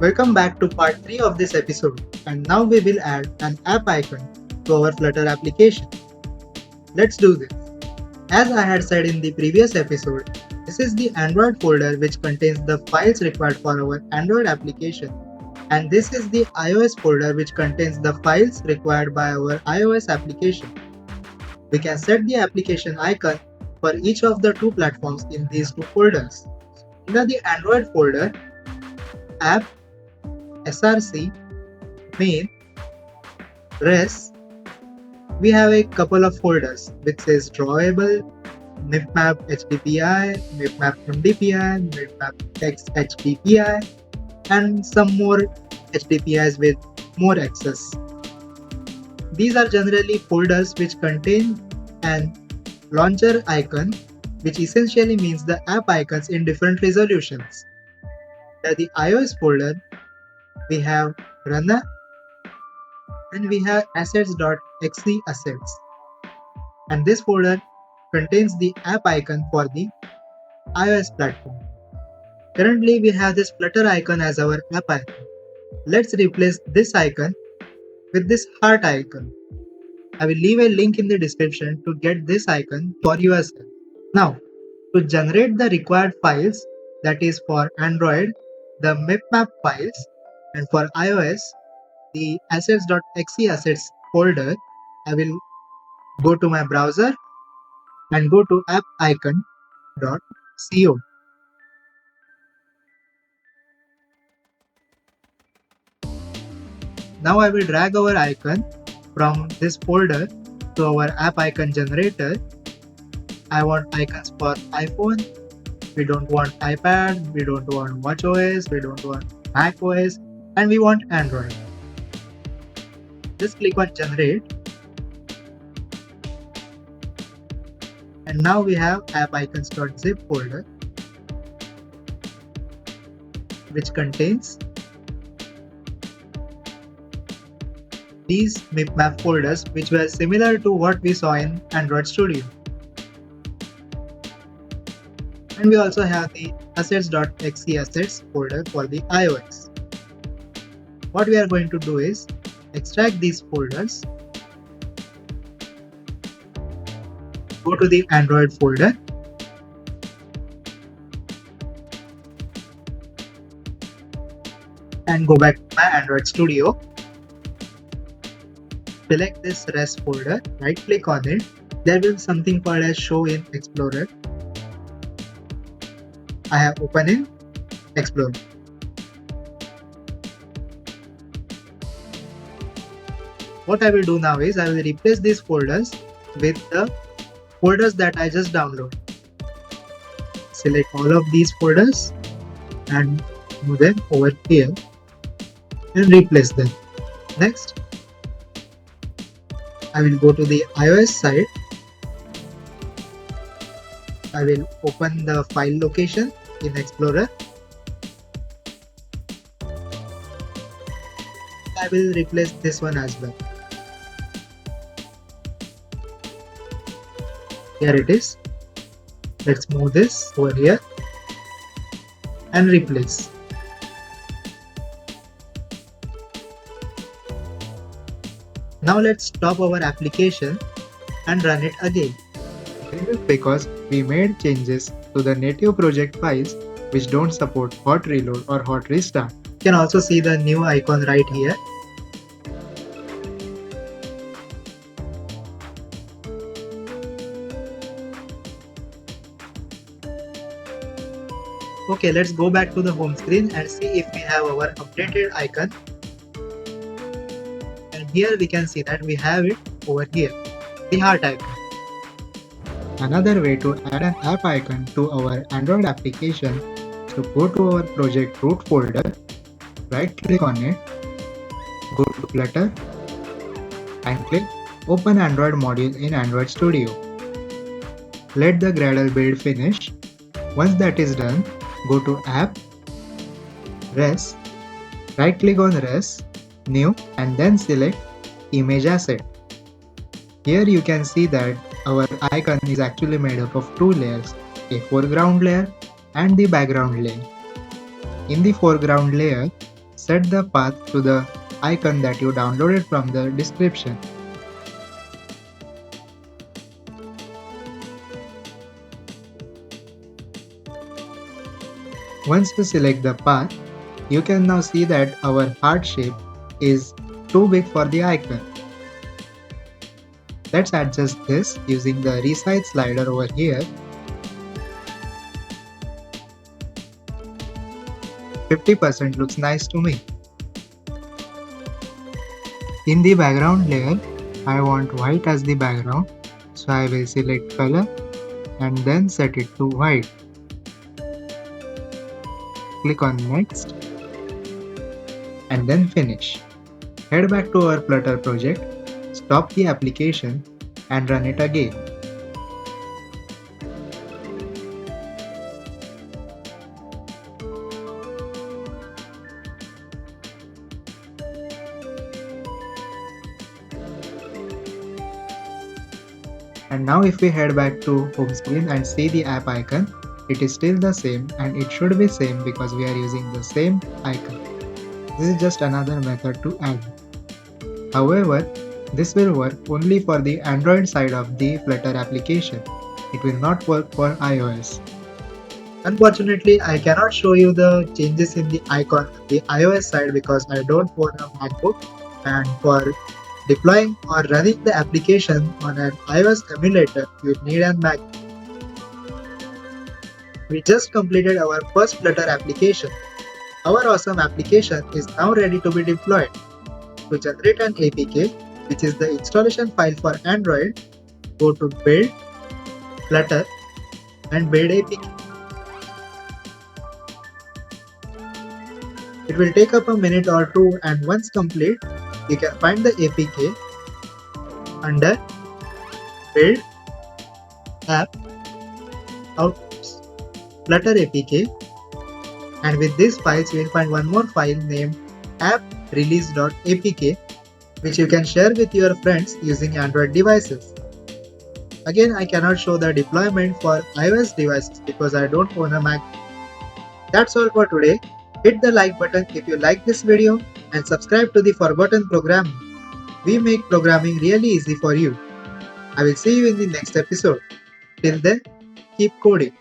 Welcome back to part 3 of this episode, and now we will add an app icon to our Flutter application. Let's do this. As I had said in the previous episode, this is the Android folder which contains the files required for our Android application, and this is the iOS folder which contains the files required by our iOS application. We can set the application icon for each of the two platforms in these two folders. Under the Android folder, app, src, main, res, we have a couple of folders which says drawable, mipmap HDPI, mipmap MDPI, mipmap text HDPI, and some more HDPIs with more access. These are generally folders which contain an launcher icon, which essentially means the app icons in different resolutions. In the iOS folder, we have runner and we have assets.exe assets. And this folder contains the app icon for the iOS platform. Currently, we have this Flutter icon as our app icon. Let's replace this icon with this heart icon. I will leave a link in the description to get this icon for yourself. Now, to generate the required files, that is for Android, the mipmap files, and for iOS, the assets.exe assets folder, I will go to my browser and go to appicon.co. Now I will drag our icon from this folder to our app icon generator. I want icons for iPhone, we don't want iPad, we don't want watchOS, we don't want macOS, and we want Android. Just click on generate. And now we have appicons.zip folder, which contains these mipmap folders which were similar to what we saw in Android Studio. And we also have the assets.exe assets folder for the iOS. What we are going to do is extract these folders, go to the Android folder, and go back to my Android Studio. Select this res folder, right click on it. There will be something called as show in Explorer. I have opened in Explorer. What I will do now is I will replace these folders with the folders that I just downloaded. Select all of these folders and move them over here and replace them. Next, I will go to the iOS side. I will open the file location in Explorer. I will replace this one as well. Here it is. Let's move this over here and replace. Now let's stop our application and run it again. This is because we made changes to the native project files which don't support hot reload or hot restart. You can also see the new icon right here. Okay, let's go back to the home screen and see if we have our updated icon. And here we can see that we have it over here, the heart icon. Another way to add an app icon to our Android application is to go to our project root folder, right click on it, go to Flutter and click Open Android module in Android Studio. Let the Gradle build finish. Once that is done, go to App, Res, right click on Res, New, and then select Image Asset. Here you can see that our icon is actually made up of two layers, a foreground layer and the background layer. In the foreground layer, Set the path to the icon that you downloaded from the description. Once we select the path, you can now see that our heart shape is too big for the icon. Let's adjust this using the resize slider over here. 50% looks nice to me. In the background layer, I want white as the background, so I will select color and then set it to white. Click on next and then finish. Head back to our Flutter project, stop the application and run it again. And now if we head back to home screen and see the app icon, it is still the same and it should be same because we are using the same icon. This is just another method to add. However, this will work only for the Android side of the Flutter application. It will not work for iOS. Unfortunately, I cannot show you the changes in the icon on the iOS side because I don't own a MacBook, and for deploying or running the application on an iOS emulator, you need a Mac. We just completed our first Flutter application. Our awesome application is now ready to be deployed. To generate an APK, which is the installation file for Android, go to Build, Flutter, and Build APK. It will take up a minute or two, and once complete, you can find the APK under Build, App, Outputs, Flutter APK, and with these files you will find one more file named app.release.apk, which you can share with your friends using Android devices. Again, I cannot show the deployment for iOS devices because I don't own a Mac. That's all for today. Hit the like button if you like this video and subscribe to the Forgotten Programming. We make programming really easy for you. I will see you in the next episode. Till then, keep coding.